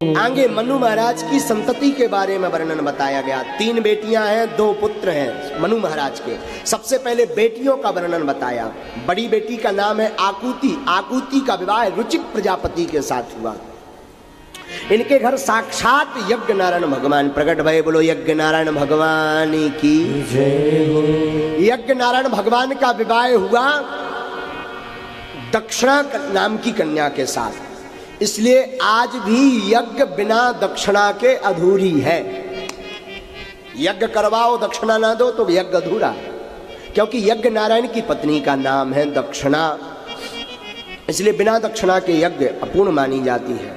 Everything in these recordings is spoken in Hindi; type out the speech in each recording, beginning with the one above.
आगे मनु महाराज की संतति के बारे में वर्णन बताया गया। 3 बेटियां हैं, 2 पुत्र हैं मनु महाराज के। सबसे पहले बेटियों का वर्णन बताया। बड़ी बेटी का नाम है आकुति। आकुति का विवाह रुचिक प्रजापति के साथ हुआ। इनके घर साक्षात यज्ञ नारायण भगवान प्रकट भये। बोलो यज्ञ नारायण भगवान की जय हो। यज्ञ नारायण भगवान का विवाह हुआ दक्षिणा नाम की कन्या के साथ। इसलिए आज भी यज्ञ बिना दक्षिणा के अधूरी है। यज्ञ करवाओ दक्षिणा ना दो तो यज्ञ अधूरा, क्योंकि यज्ञ नारायण की पत्नी का नाम है दक्षिणा। इसलिए बिना दक्षिणा के यज्ञ अपूर्ण मानी जाती है।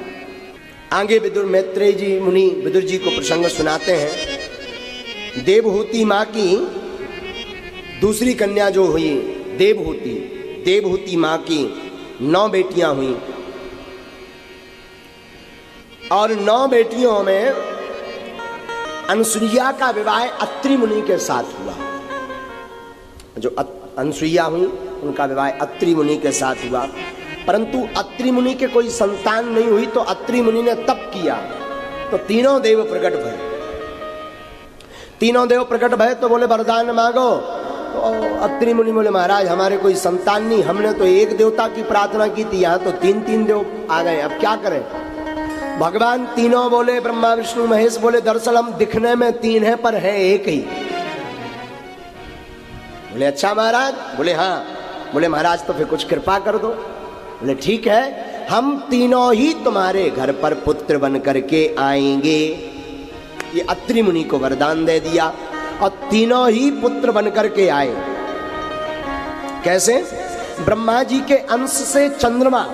आगे विदुर मैत्रेय जी मुनि विदुर जी को प्रसंग सुनाते हैं। देवहूति माँ की दूसरी कन्या जो हुई देवहूति, देवहूति माँ की 9 बेटियां हुई और 9 बेटियों में अनसुईया का विवाह अत्रि मुनि के साथ हुआ। जो अनसुईया हुई उनका विवाह अत्रि मुनि के साथ हुआ, परंतु अत्रि मुनि के कोई संतान नहीं हुई तो अत्रि मुनि ने तप किया तो तीनों देव प्रकट भये। तीनों देव प्रकट भये तो बोले वरदान मांगो। तो अत्रि मुनि बोले महाराज हमारे कोई संतान नहीं, हमने तो एक देवता की प्रार्थना की थी, यहाँ तो 3 देव आ गए, अब क्या करें। भगवान तीनों बोले, ब्रह्मा विष्णु महेश बोले दरअसल हम दिखने में 3 हैं पर है एक ही। बोले अच्छा महाराज। बोले हाँ। बोले महाराज तो फिर कुछ कृपा कर दो। बोले ठीक है, हम तीनों ही तुम्हारे घर पर पुत्र बन करके आएंगे। ये अत्रि मुनि को वरदान दे दिया और तीनों ही पुत्र बन करके आए। कैसे? ब्रह्मा जी के अंश से चंद्रमा,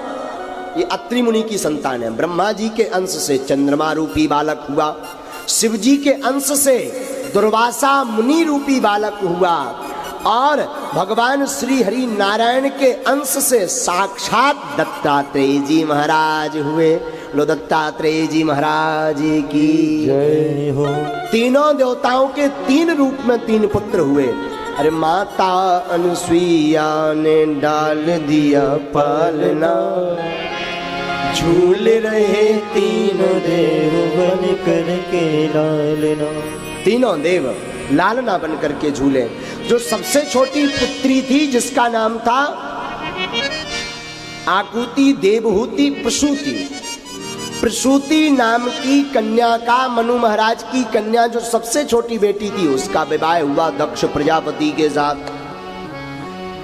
ये अत्रि मुनि की संतान है। ब्रह्मा जी के अंश से चंद्रमा रूपी बालक हुआ, शिव जी के अंश से दुर्वासा मुनि रूपी बालक हुआ और भगवान श्री हरि नारायण के अंश से साक्षात दत्तात्रेय जी महाराज हुए। लो दत्तात्रेय जी महाराज की जय हो। तीनों देवताओं के 3 रूप में 3 पुत्र हुए। अरे माता अनुसुईया ने डाल दिया पालना, झूल रहे तीनों देव बन करके लालना। तीनों देव लालना बन करके झूले। जो सबसे छोटी पुत्री थी जिसका नाम था आकुति, देवहूति, प्रसूति। प्रसूति नाम की कन्या का, मनु महाराज की कन्या जो सबसे छोटी बेटी थी, उसका विवाह हुआ दक्ष प्रजापति के साथ।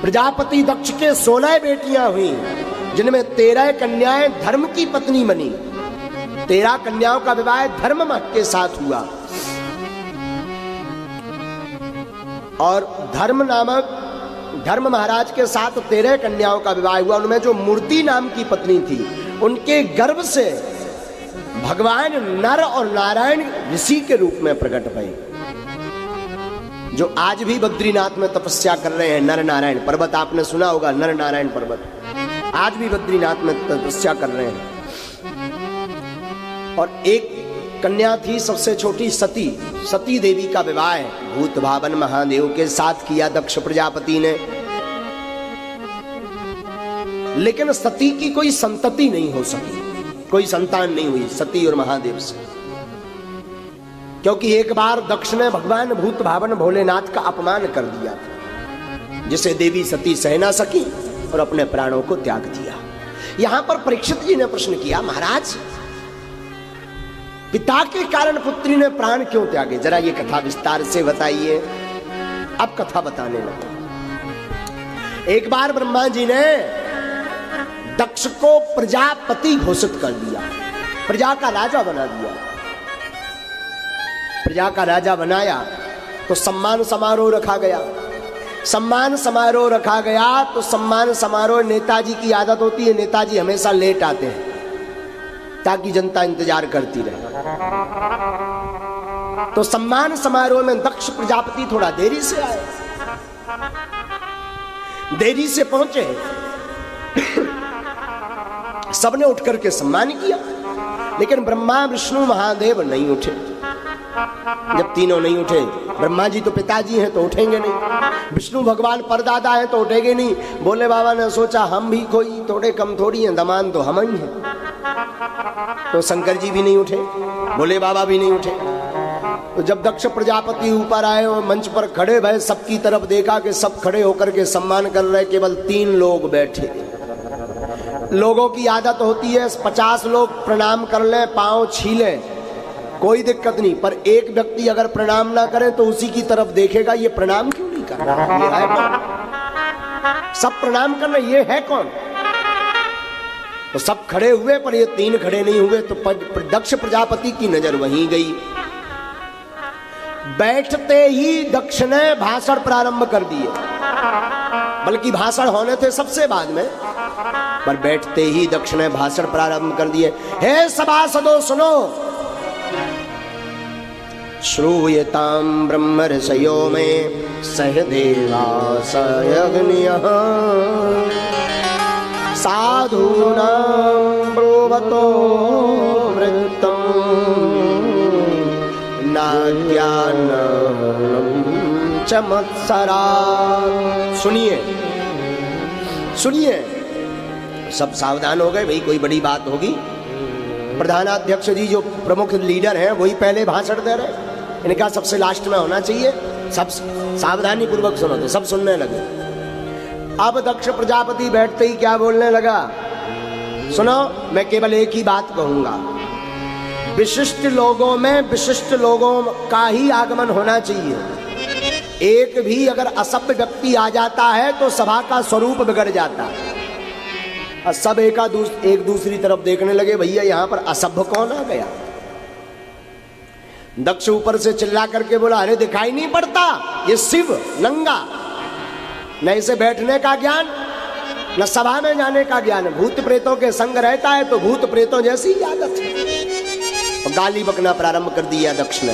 प्रजापति दक्ष के 16 बेटियां हुई, जिनमें 13 कन्याएं धर्म की पत्नी बनी। 13 कन्याओं का विवाह धर्म के साथ हुआ और धर्म महाराज के साथ 13 कन्याओं का विवाह हुआ। उनमें जो मूर्ति नाम की पत्नी थी, उनके गर्भ से भगवान नर और नारायण ऋषि के रूप में प्रकट भये, जो आज भी बद्रीनाथ में तपस्या कर रहे हैं। नर नारायण पर्वत आपने सुना होगा, नर नारायण पर्वत आज भी बद्रीनाथ में तपस्या कर रहे हैं। और एक कन्या थी सबसे छोटी सती। सती देवी का विवाह भूत भावन महादेव के साथ किया दक्ष प्रजापति ने, लेकिन सती की कोई संतति नहीं हो सकी, कोई संतान नहीं हुई सती और महादेव से, क्योंकि एक बार दक्ष ने भगवान भूत भावन भोलेनाथ का अपमान कर दिया था, जिसे देवी सती सह ना सकी और अपने प्राणों को त्याग दिया। यहां पर परीक्षित जी ने प्रश्न किया, महाराज पिता के कारण पुत्री ने प्राण क्यों त्यागे, जरा ये कथा विस्तार से बताइए। अब कथा बताने लगे। एक बार ब्रह्मा जी ने दक्ष को प्रजापति घोषित कर दिया, प्रजा का राजा बना दिया। प्रजा का राजा बनाया तो सम्मान समारोह रखा गया। सम्मान समारोह रखा गया तो सम्मान समारोह, नेताजी की आदत होती है, नेताजी हमेशा लेट आते हैं ताकि जनता इंतजार करती रहे। तो सम्मान समारोह में दक्ष प्रजापति थोड़ा देरी से आए, देरी से पहुंचे। सबने उठ करके सम्मान किया, लेकिन ब्रह्मा विष्णु महादेव नहीं उठे। जब तीनों नहीं उठे, ब्रह्मा जी तो पिताजी हैं तो उठेंगे नहीं, विष्णु भगवान परदादा हैं तो उठेंगे नहीं। भोले बाबा ने सोचा हम भी कोई थोड़े कम थोड़ी हैं, दमान तो हम ही हैं। तो शंकर जी भी नहीं उठे, भोले बाबा भी नहीं उठे। तो जब दक्ष प्रजापति ऊपर आए और मंच पर खड़े भय, सबकी तरफ देखा कि सब खड़े होकर के सम्मान कर रहे, केवल 3 लोग बैठे। लोगों की आदत होती है 50 लोग प्रणाम कर लें, पांव छीलें, कोई दिक्कत नहीं, पर एक व्यक्ति अगर प्रणाम ना करे तो उसी की तरफ देखेगा, ये प्रणाम क्यों नहीं कर रहा, ये है कौन? सब प्रणाम कर रहे, ये है कौन? तो सब खड़े हुए पर ये 3 खड़े नहीं हुए। तो दक्ष प्रजापति की नजर वहीं गई। बैठते ही दक्ष ने भाषण प्रारंभ कर दिए, बल्कि भाषण होने थे सबसे बाद में, पर बैठते ही दक्ष ने भाषण प्रारंभ कर दिए। हे सभासदों सुनो, श्रूयतां ब्रह्म ऋषयो में सहदेवा सयग्नियः साधूनां ब्रुवतो वृत्तं नाज्ञानं च मत्सरात्। सुनिए सुनिए, सब सावधान हो गए, भाई कोई बड़ी बात होगी। प्रधानाध्यक्ष जी जो प्रमुख लीडर हैं वही पहले भाषण दे रहे, इनका सबसे लास्ट में होना चाहिए। सब सावधानी पूर्वक सुनो, तो सब सुनने लगे। अब दक्ष प्रजापति बैठते ही क्या बोलने लगा, सुनो, मैं केवल एक ही बात कहूंगा, विशिष्ट लोगों में विशिष्ट लोगों का ही आगमन होना चाहिए। एक भी अगर असभ्य व्यक्ति आ जाता है तो सभा का स्वरूप बिगड़ जाता है। और सब एक दूसरी तरफ देखने लगे, भैया यहां पर असभ्य कौन आ गया? दक्ष ऊपर से चिल्ला करके बोला, अरे दिखाई नहीं पड़ता, ये शिव नंगा, न इसे बैठने का ज्ञान न सभा में जाने का ज्ञान, भूत प्रेतों के संग रहता है तो भूत प्रेतों जैसी ही आदत है। और गाली बकना प्रारंभ कर दिया दक्ष ने।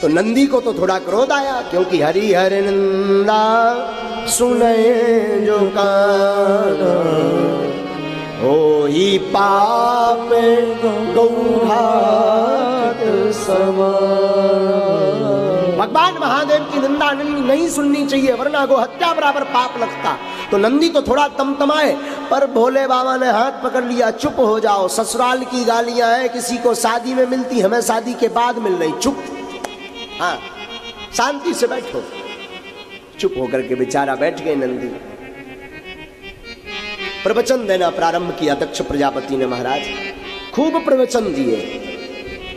तो नंदी को तो थोड़ा क्रोध आया, क्योंकि हरि हरि नंदा सुने जो कान हो ही पाप गौघात समान। भगवान महादेव की निंदा नहीं सुननी चाहिए, वरना गो हत्या बराबर पाप लगता। तो नंदी तो थोड़ा तमतमाए, पर भोले बाबा ने हाथ पकड़ लिया, चुप हो जाओ, ससुराल की गालियां हैं, किसी को शादी में मिलती, हमें शादी के बाद मिल रही, चुप, हाँ शांति से बैठो। चुप होकर के बेचारा बैठ गए नंदी। प्रवचन देना प्रारंभ किया दक्ष प्रजापति ने। महाराज खूब प्रवचन दिए,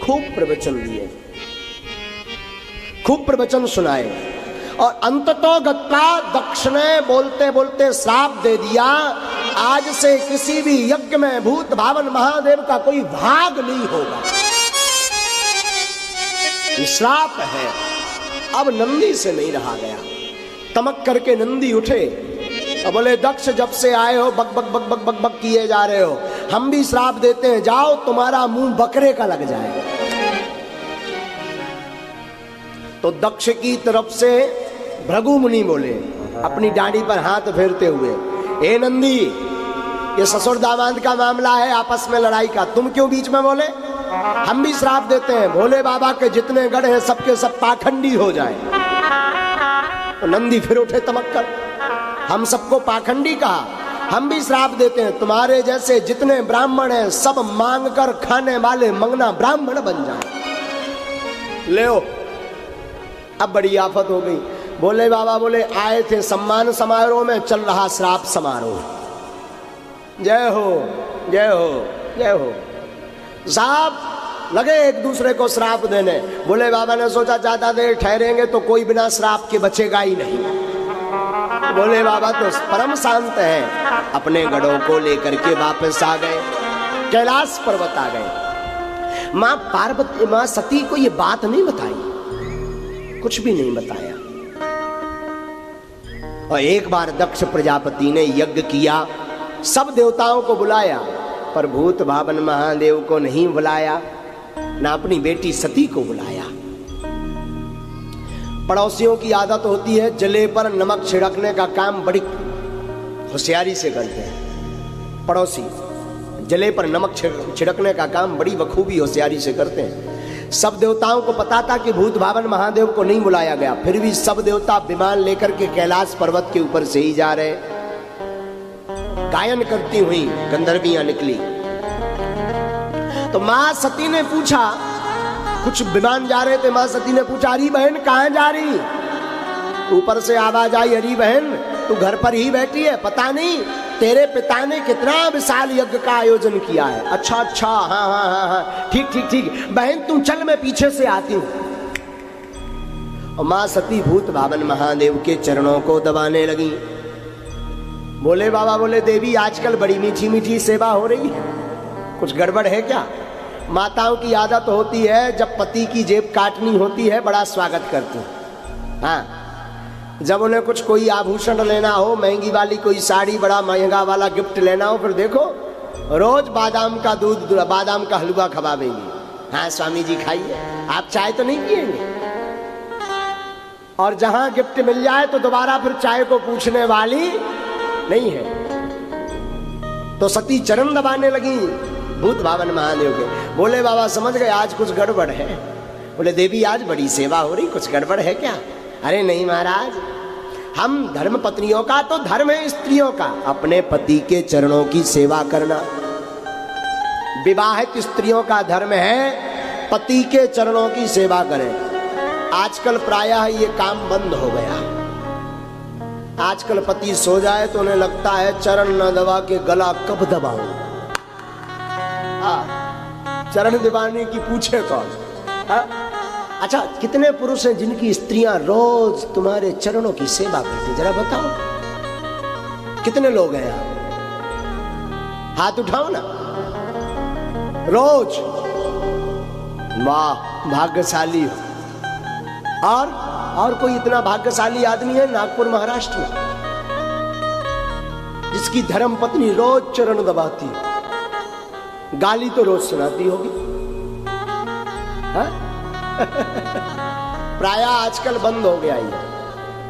खूब प्रवचन दिए, खूब प्रवचन सुनाए। और अंततः गत्वा दक्ष ने बोलते बोलते श्राप दे दिया, आज से किसी भी यज्ञ में भूत भावन महादेव का कोई भाग नहीं होगा। श्राप है। अब नंदी से नहीं रहा गया, तमक करके नंदी उठे और बोले, दक्ष जब से आए हो बक बक बक बक बक बक किए जा रहे हो, हम भी श्राप देते हैं, जाओ तुम्हारा मुंह बकरे का लग जाए। तो दक्ष की तरफ से भृगु मुनि बोले, अपनी दाढ़ी पर हाथ फेरते हुए, ए नंदी, ये ससुर दामाद का मामला है, आपस में लड़ाई का, तुम क्यों बीच में बोले? हम भी श्राप देते हैं, भोले बाबा के जितने गढ़ हैं सबके सब पाखंडी हो जाए। तो नंदी फिर उठे तमक कर, हम सबको पाखंडी कहा, हम भी श्राप देते हैं, तुम्हारे जैसे जितने ब्राह्मण हैं सब मांग कर खाने वाले मंगना ब्राह्मण बन जाए। ले अब बड़ी आफत हो गई। भोले बाबा बोले, आए थे सम्मान समारोह में, चल रहा श्राप समारोह। जय हो जय हो जय हो। साहब लगे एक दूसरे को श्राप देने। भोले बाबा ने सोचा ज्यादा देर ठहरेंगे तो कोई बिना श्राप के बचेगा ही नहीं। भोले बाबा तो परम शांत हैं, अपने गढ़ों को लेकर के वापस आ गए, कैलाश पर्वत आ गए। मां पार्वती, मां सती को ये बात नहीं बताई, कुछ भी नहीं बताया। और एक बार दक्ष प्रजापति ने यज्ञ किया, सब देवताओं को बुलाया, पर भूत भावन महादेव को नहीं बुलाया, ना अपनी बेटी सती को बुलाया। पड़ोसियों की आदत होती है जले पर नमक छिड़कने का काम बड़ी होशियारी से करते हैं। पड़ोसी जले पर नमक छिड़कने का काम बड़ी बखूबी होशियारी से करते हैं। सब देवताओं को पता था कि भूत भावन महादेव को नहीं बुलाया गया, फिर भी सब देवता विमान लेकर के कैलाश पर्वत के ऊपर से ही जा रहे। गायन करती हुई गंधर्वियां निकली। तो माँ सती ने पूछा, कुछ विमान जा रहे थे, माँ सती ने पूछा, अरे बहन कहाँ जा रही? ऊपर से आवाज आई, अरे बहन तू घर पर ही बैठी है, पता नहीं तेरे पिता ने कितना विशाल यज्ञ का आयोजन किया है। अच्छा अच्छा, हाँ हाँ हाँ हाँ, ठीक ठीक ठीक, बहन तू चल मैं पीछे से आती हूँ। और माँ सती भूत भावन महादेव के चरणों को दबाने लगी। बोले बाबा, बोले देवी आजकल बड़ी मीठी मीठी सेवा हो रही है, कुछ गड़बड़ है क्या? माताओं की आदत होती है जब पति की जेब काटनी होती है बड़ा स्वागत करती हैं। हाँ, जब उन्हें कुछ कोई आभूषण लेना हो, महंगी वाली कोई साड़ी, बड़ा महंगा वाला गिफ्ट लेना हो, फिर देखो रोज बादाम का दूध, बादाम का हलवा खवावेंगी। हाँ स्वामी जी खाइए, आप चाय तो नहीं पिएंगे। और जहां गिफ्ट मिल जाए तो दोबारा फिर चाय को पूछने वाली नहीं है। तो सती चरण दबाने लगी भूत भावन महादेव के। बोले बाबा समझ गए आज कुछ गड़बड़ है। बोले देवी आज बड़ी सेवा हो रही, कुछ गड़बड़ है क्या? अरे नहीं महाराज, हम धर्म पत्नियों का तो धर्म है स्त्रियों का अपने पति के चरणों की सेवा करना। विवाहित स्त्रियों का धर्म है पति के चरणों की सेवा करें। आजकल प्रायः ये काम बंद हो गया। आजकल पति सो जाए तो उन्हें लगता है चरण न दबा के गला कब दबाऊं। चरण दबाने की पूछे कौन? अच्छा, कितने पुरुष हैं जिनकी स्त्रियां रोज तुम्हारे चरणों की सेवा करती? जरा बताओ कितने लोग हैं यहाँ? हाथ उठाओ ना। रोज? वाह भाग्यशाली हो। और कोई इतना भाग्यशाली आदमी है नागपुर महाराष्ट्र में जिसकी धर्म पत्नी रोज चरण दबाती है? गाली तो रोज सुनाती होगी। प्रायः आजकल बंद हो गया ये,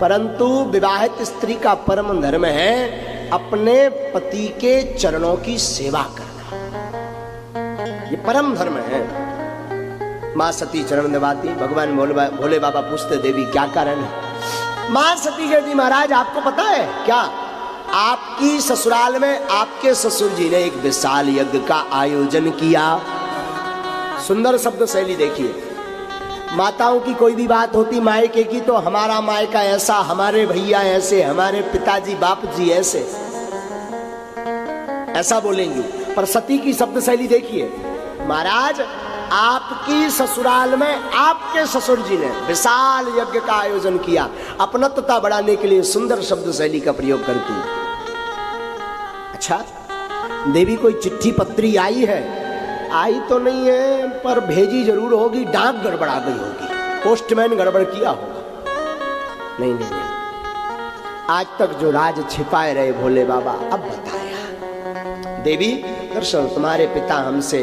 परंतु विवाहित स्त्री का परम धर्म है अपने पति के चरणों की सेवा करना। ये परम धर्म है। मां सती चरण दबाती। भगवान भोले बाबा पूछते देवी क्या कारण है? मां सती कहती महाराज आपको पता है क्या, आपकी ससुराल में आपके ससुर जी ने एक विशाल यज्ञ का आयोजन किया। सुंदर शब्द शैली देखिए। माताओं की कोई भी बात होती मायके की तो हमारा मायका ऐसा, हमारे भैया ऐसे, हमारे पिताजी बाप जी ऐसे, ऐसा बोलेंगी। पर सती की शब्द शैली देखिए। महाराज आपकी ससुराल में आपके ससुर जी ने विशाल यज्ञ का आयोजन किया। अपनत्वता बढ़ाने के लिए सुंदर शब्द शैली का प्रयोग करती है। अच्छा देवी कोई चिट्ठी पत्री आई है? आई तो नहीं है पर भेजी जरूर होगी। डाक गड़बड़ा गई होगी, पोस्टमैन गड़बड़ किया होगा। नहीं नहीं नहीं, आज तक जो राज छिपाए रहे भोले बाबा अब बताया। देवी दरअसल तुम्हारे पिता हमसे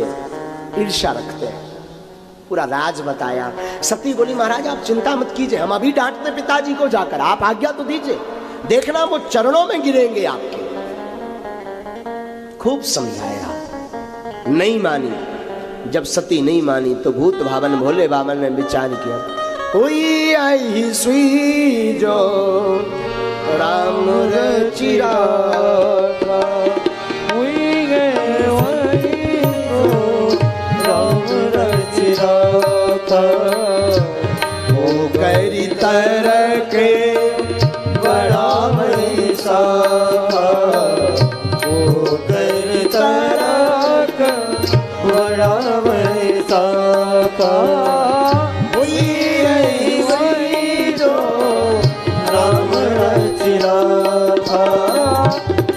ईर्ष्या रखते हैं, पूरा राज बताया। सती बोली महाराज आप चिंता मत कीजिए, हम अभी डांटते पिताजी को जाकर, आप आज्ञा तो दीजिए, देखना वो चरणों में गिरेंगे आपके। खूब समझाया, नहीं मानी। जब सती नहीं मानी तो भूत भावन भोले बाबा ने विचार किया, हुई आई सुई जो राम रचिरा, हुई गए राम रचिरा, वो करी तरह के बड़ा मैसा, वो करी तरह का बड़ा मैसा, हुई गई जो राम रचिरा था,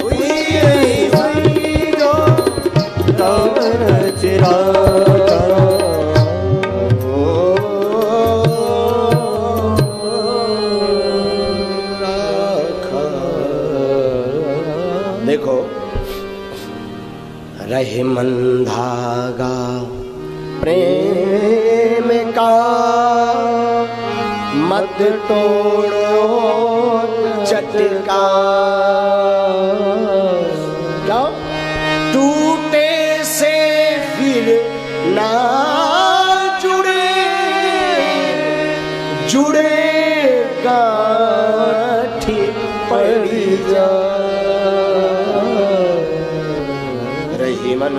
हुई गई जो राम रचिरा था। देखो रहे मन धागा प्रेम का, मत तोड़ो चटका, क्या टूटे से फिर ना जुड़े, जुड़े गांठी पड़ी जा, रही मन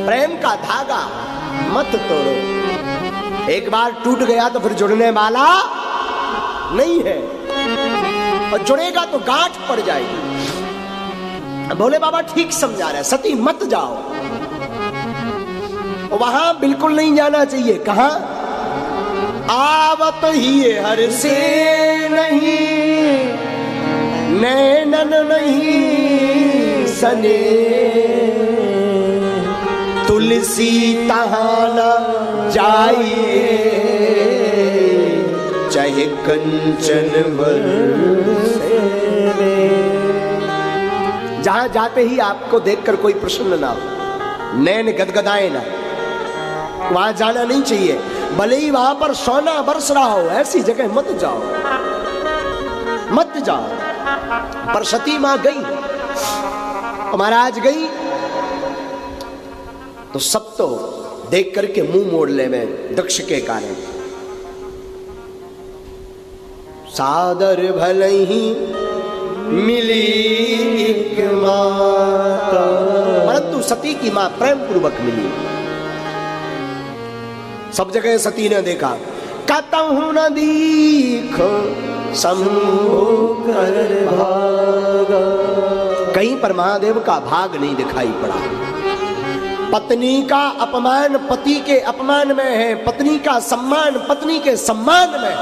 प्रेम का धागा मत तोड़ो। एक बार टूट गया तो फिर जुड़ने वाला नहीं है, और जुड़ेगा तो गांठ पड़ जाएगी। भोले बाबा ठीक समझा रहे, सती मत जाओ, वहां बिल्कुल नहीं जाना चाहिए। कहां? आवत ही हर से नहीं, नैनन नहीं सने, तुलसी तहाना जाइए, चाहे कंचन बरसे। जहां जाते ही आपको देखकर कोई प्रसन्न ना हो, नैन गदगदाए ना, वहां जाना नहीं चाहिए। भले ही वहां पर सोना बरस रहा हो, ऐसी जगह मत जाओ, मत जाओ। पर सती मां गई, महाराज गई तो सब तो देख करके मुंह मोड़ ले में दक्ष के कारण। सादर भले ही मिली एक माता, परंतु सती की मां प्रेम पूर्वक मिली। सब जगह सती ने देखा, कतहु न दीखो शंभु कर भागा, कहीं पर महादेव का भाग नहीं दिखाई पड़ा। पत्नी का अपमान पति के अपमान में है, पत्नी का सम्मान पत्नी के सम्मान में है।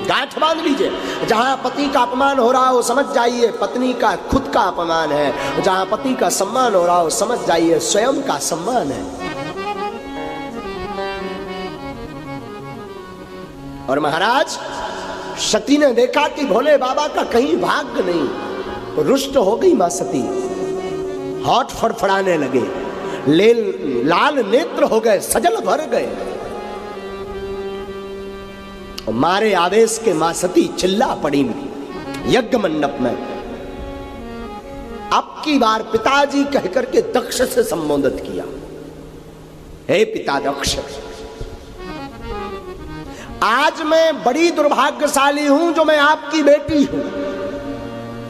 गांठ बांध लीजिए, जहां पति का अपमान हो रहा हो समझ जाइए पत्नी का खुद का अपमान है, जहां पति का सम्मान हो रहा हो समझ जाइए स्वयं का सम्मान है। और महाराज सती ने देखा कि भोले बाबा का कहीं भाग्य नहीं, तो रुष्ट हो गई मां सती, होठ फड़फड़ाने लगे, लाल नेत्र हो गए, सजल भर गए। मारे आवेश के मां सती चिल्ला पड़ी यज्ञ मंडप में। अब की बार पिताजी कहकर के दक्ष से संबोधित किया, हे पिता दक्ष, आज मैं बड़ी दुर्भाग्यशाली हूं जो मैं आपकी बेटी हूं,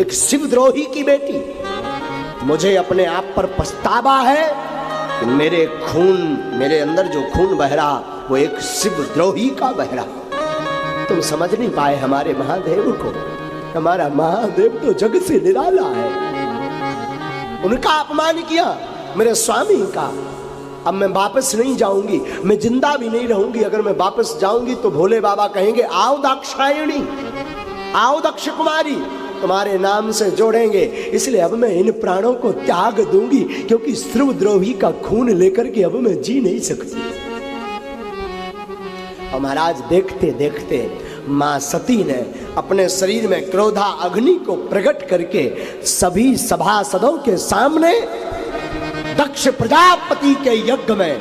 एक शिवद्रोही की बेटी। मुझे अपने आप पर पछतावा है कि मेरे अंदर जो खून बह रहा वो एक शिवद्रोही का बह रहा। तुम समझ नहीं पाए हमारे महादेव को, हमारा महादेव तो जग से निराला है। उनका अपमान किया, मेरे स्वामी का। अब मैं वापस नहीं जाऊंगी, मैं जिंदा भी नहीं रहूंगी। अगर मैं वापस जाऊंगी तो भोले बाबा कहेंगे आओ दाक्षायणी, आओ दक्ष कुमारी, तुम्हारे नाम से जोड़ेंगे। इसलिए अब मैं इन प्राणों को त्याग दूंगी, क्योंकि शिवद्रोही का खून लेकर के अब मैं जी नहीं सकती। और महाराज देखते देखते मां सती ने अपने शरीर में क्रोधा अग्नि को प्रकट करके सभी सभासदों के सामने दक्ष प्रजापति के यज्ञ में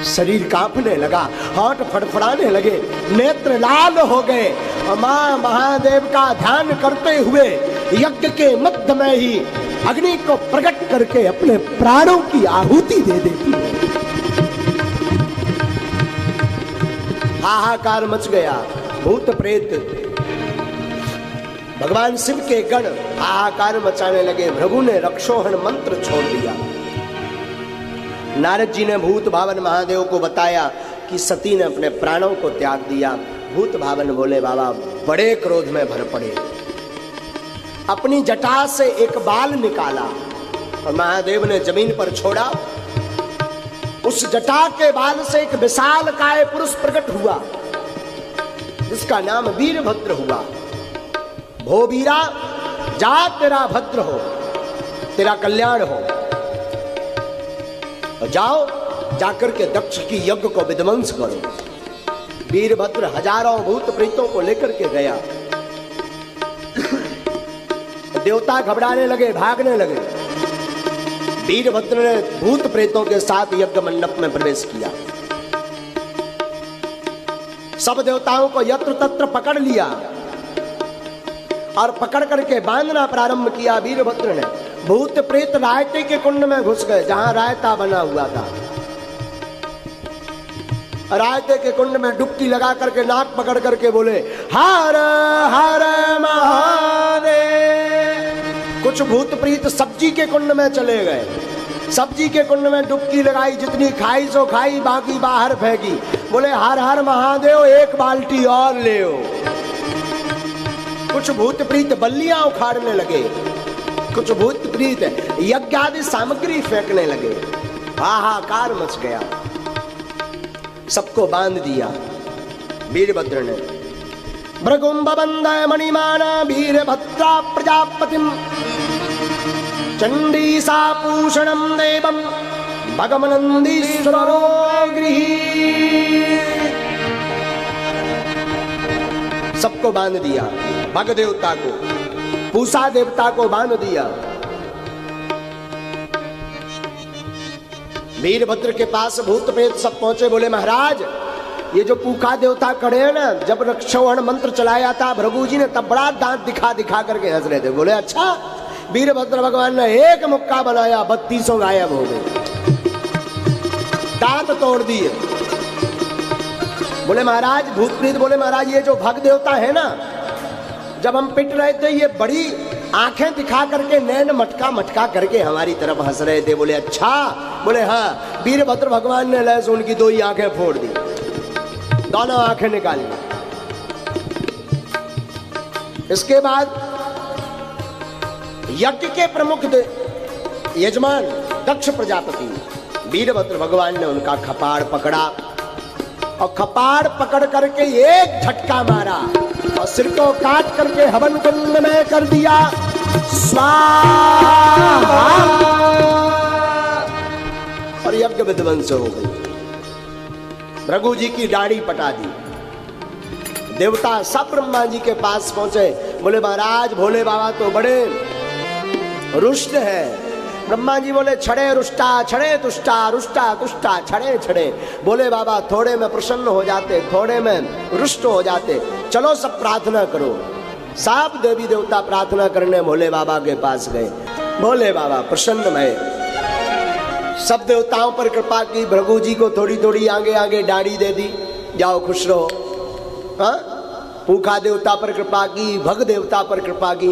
शरीर कांपने लगा, होठ फड़फड़ाने लगे, नेत्र लाल हो गए। और मां महादेव का ध्यान करते हुए यज्ञ के मध्य में ही अग्नि को प्रकट करके अपने प्राणों की आहुति दे देती है। हाहाकार मच गया, भूत प्रेत भगवान शिव के गण हाहाकार मचाने लगे। भृगु ने रक्षोहण मंत्र छोड़ दिया। नारद जी ने भूत भावन महादेव को बताया कि सती ने अपने प्राणों को त्याग दिया। भूत भावन भोले बाबा बड़े क्रोध में भर पड़े, अपनी जटा से एक बाल निकाला और महादेव ने जमीन पर छोड़ा। उस जटा के बाल से एक विशाल काय पुरुष प्रकट हुआ, जिसका नाम वीरभद्र हुआ। भो वीरा, जा तेरा भद्र हो, तेरा कल्याण हो। और जाओ, जाकर के दक्ष की यज्ञ को विध्वंस करो। वीरभद्र हजारों भूत प्रेतों को लेकर के गया। देवता घबराने लगे, भागने लगे। वीरभद्र ने भूत प्रेतों के साथ यज्ञ मंडप में प्रवेश किया। सब देवताओं को यत्र तत्र पकड़ लिया और पकड़ करके बांधना प्रारंभ किया। वीरभद्र ने भूत प्रेत रायते के कुंड में घुस गए, जहां रायता बना हुआ था। रायते के कुंड में डुबकी लगा करके नाक पकड़ करके बोले हर हर महादेव। कुछ भूत प्रीत सब्जी के कुंड में चले गए, सब्जी के कुंड में डुबकी लगाई, जितनी खाई सो खाई, बाकी बाहर फेंकी। बोले हर हर महादेव, एक बाल्टी और ले आओ। कुछ भूत प्रीत बल्लियां उखाड़ने लगे, कुछ भूत प्रीत यज्ञ आदि सामग्री फेंकने लगे। हाहाकार मच गया, सबको बांध दिया वीरभद्र ने। भृगुंभ बंदय मणिमाना वीरभद्रा प्रजापतिम चंडीसा पूषणम देवम भगवनंदीश्वरो गृहीत। सबको बांध दिया, भग देवता को, पूषा देवता को बांध दिया। वीरभद्र के पास भूत प्रेत सब पहुंचे, बोले महाराज ये जो पूखा देवता खड़े हैं ना, जब रक्षोहण मंत्र चलाया था भृगु जी ने तब बड़ा दांत दिखा दिखा करके हंस रहे थे। बोले अच्छा। वीरभद्र भगवान ने एक मुक्का बनाया, 32 गायब हो गए, दांत तोड़ दिए। बोले महाराज, भूत प्रेत बोले महाराज ये जो भग देवता है ना, जब हम पिट रहे थे ये बड़ी आंखें दिखा करके नैन मटका मटका करके हमारी तरफ हंस रहे थे। बोले अच्छा। बोले हाँ। वीरभद्र भगवान ने लहसुन उनकी 2 ही आंखें फोड़ दी, दोनों आंखें निकाली। इसके बाद यज्ञ के प्रमुख यजमान दक्ष प्रजापति वीरभद्र भगवान ने उनका खपाड़ पकड़ा और खपाड़ पकड़ करके एक झटका मारा और सिर को काट करके हवन कुंड में कर दिया स्वाहा, और यज्ञ विध्वंस हो गई। भृगु जी की दाढ़ी पटा दी। देवता सब ब्रह्मा जी के पास पहुंचे, बोले महाराज भोले बाबा तो बड़े रुष्ट है। ब्रह्मा जी बोले छड़े रुष्टा छड़े तुष्टा रुष्टा तुष्टा छड़े छड़े। बोले बाबा थोड़े में प्रसन्न हो जाते, थोड़े में रुष्ट हो जाते, चलो सब प्रार्थना करो। सब देवी देवता प्रार्थना करने भोले बाबा के पास गए। भोले बाबा प्रसन्न भय, सब देवताओं पर कृपा की, भृगु जी को थोड़ी थोड़ी आगे आगे दाढ़ी दे दी, जाओ खुश रहो। हाँ, पूखा देवता पर कृपा की, भग देवता पर कृपा की।